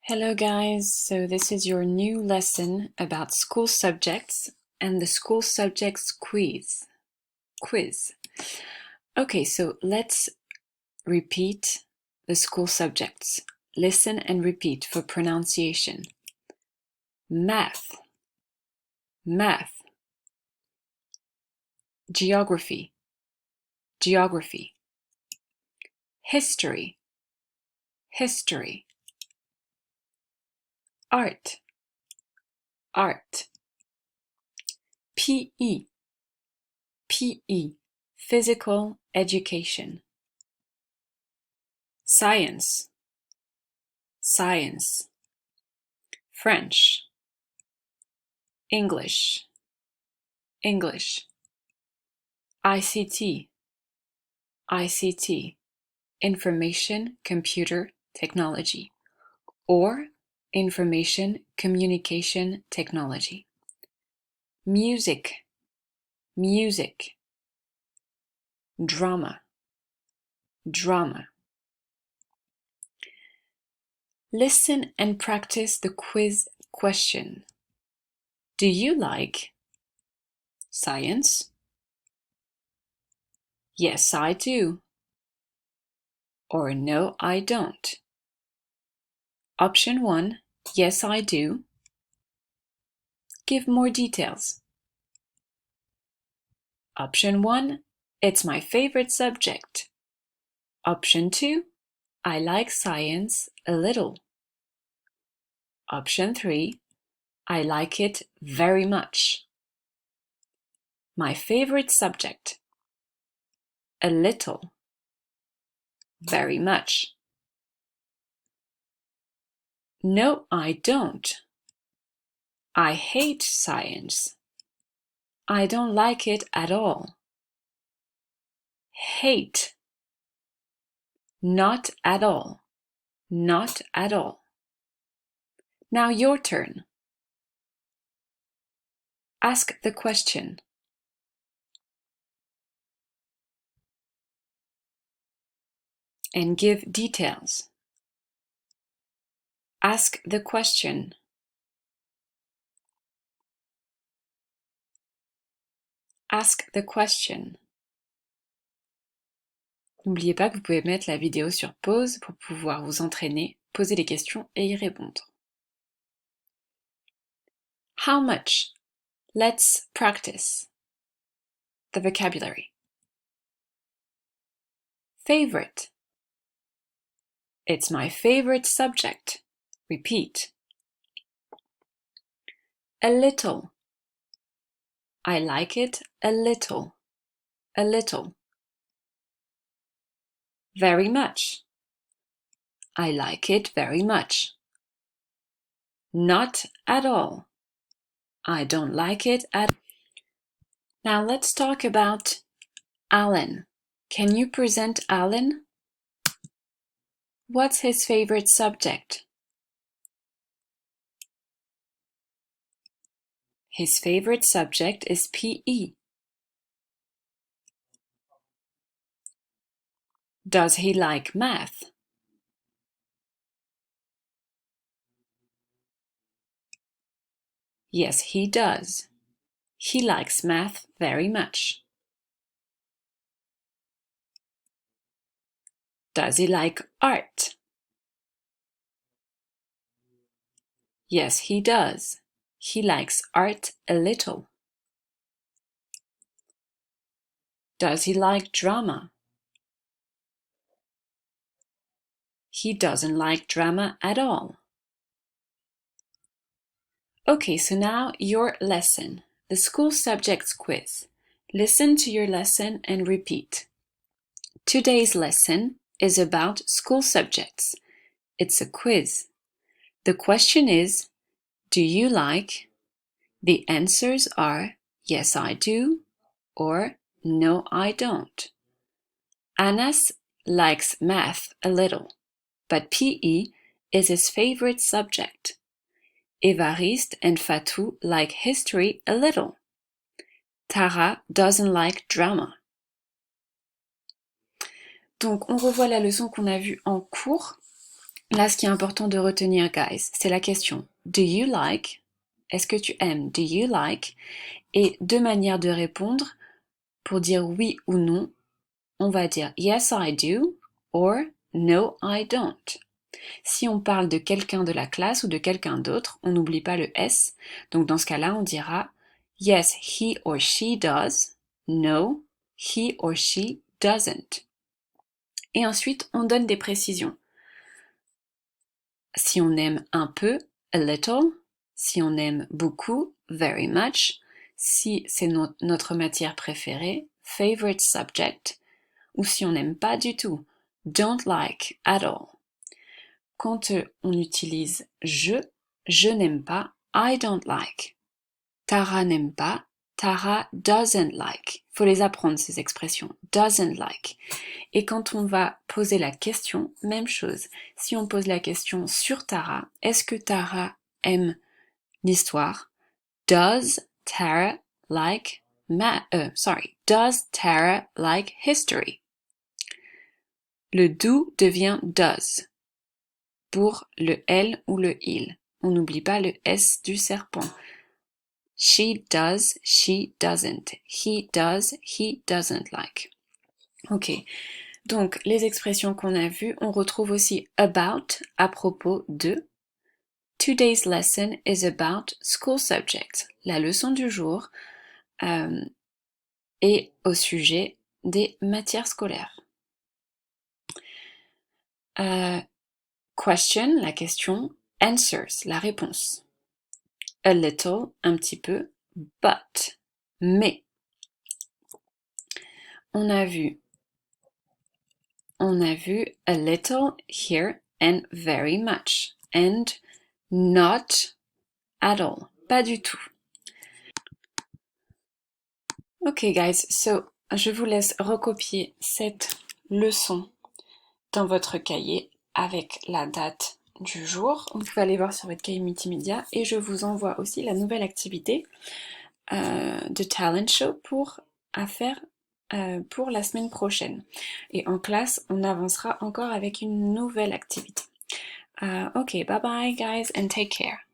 Hello guys, so this is your new lesson about school subjects and the school subjects quiz. Okay, so let's repeat the school subjects. Listen and repeat for pronunciation. Math, math. Geography, geography. History, history. Art, art. PE, PE, physical education. Science, science. French, English, English. ICT, ICT, Information Computer Technology, or Information Communication Technology. Music, music. Drama, drama. Listen and practice the quiz question. Do you like science? Yes, I do. Or no, I don't. Option 1, yes, I do. Give more details. Option 1, it's my favorite subject. Option 2, I like science a little. Option 3, I like it very much. My favorite subject. A little. Very much. No, I don't. I hate science. I don't like it at all. Hate. Not at all. Not at all. Now your turn. Ask the question. And give details. Ask the question. Ask the question. N'oubliez pas que vous pouvez mettre la vidéo sur pause pour pouvoir vous entraîner, poser des questions et y répondre. How much? Let's practice the vocabulary. Favorite. It's my favorite subject. Repeat. A little. I like it a little. A little. Very much. I like it very much. Not at all. I don't like it at all. Now let's talk about Alan. Can you present Alan? What's his favorite subject? His favorite subject is PE. Does he like math? Yes, he does. He likes math very much. Does he like art? Yes, he does. He likes art a little. Does he like drama? He doesn't like drama at all. Okay, so now your lesson, the school subjects quiz. Listen to your lesson and repeat. Today's lesson is about school subjects. It's a quiz. The question is, do you like? The answers are, yes, I do, or no, I don't. Anas likes math a little, but PE is his favorite subject. Évariste and Fatou like history a little. Tara doesn't like drama. Donc, on revoit la leçon qu'on a vue en cours. Là, ce qui est important de retenir, guys, c'est la question Do you like? Est-ce que tu aimes? Do you like? Et deux manières de répondre pour dire oui ou non. On va dire Yes, I do or No, I don't. Si on parle de quelqu'un de la classe ou de quelqu'un d'autre, on n'oublie pas le S. Donc dans ce cas-là, on dira Yes, he or she does. No, he or she doesn't. Et ensuite, on donne des précisions. Si on aime un peu, a little. Si on aime beaucoup, very much. Si c'est notre matière préférée, favorite subject. Ou si on n'aime pas du tout, don't like at all. Quand on utilise je n'aime pas, I don't like. Tara n'aime pas, Tara doesn't like. Il faut les apprendre ces expressions, doesn't like. Et quand on va poser la question, même chose. Si on pose la question sur Tara, est-ce que Tara aime l'histoire? Does Tara like does Tara like history? Le do devient does pour le elle ou le il. On n'oublie pas le S du serpent. She does, she doesn't. He does, he doesn't like. Ok. Donc, les expressions qu'on a vues, on retrouve aussi about, à propos de. Today's lesson is about school subjects. La leçon du jour est au sujet des matières scolaires. Question, la question. Answers, la réponse. A little, un petit peu. But, mais. On a vu a little here and very much. And not at all. Pas du tout. Ok guys, so je vous laisse recopier cette leçon dans votre cahier avec la date du jour. Vous pouvez aller voir sur votre cahier multimédia et je vous envoie aussi la nouvelle activité de Talent Show à faire pour la semaine prochaine. Et en classe, on avancera encore avec une nouvelle activité. Ok, bye bye guys and take care.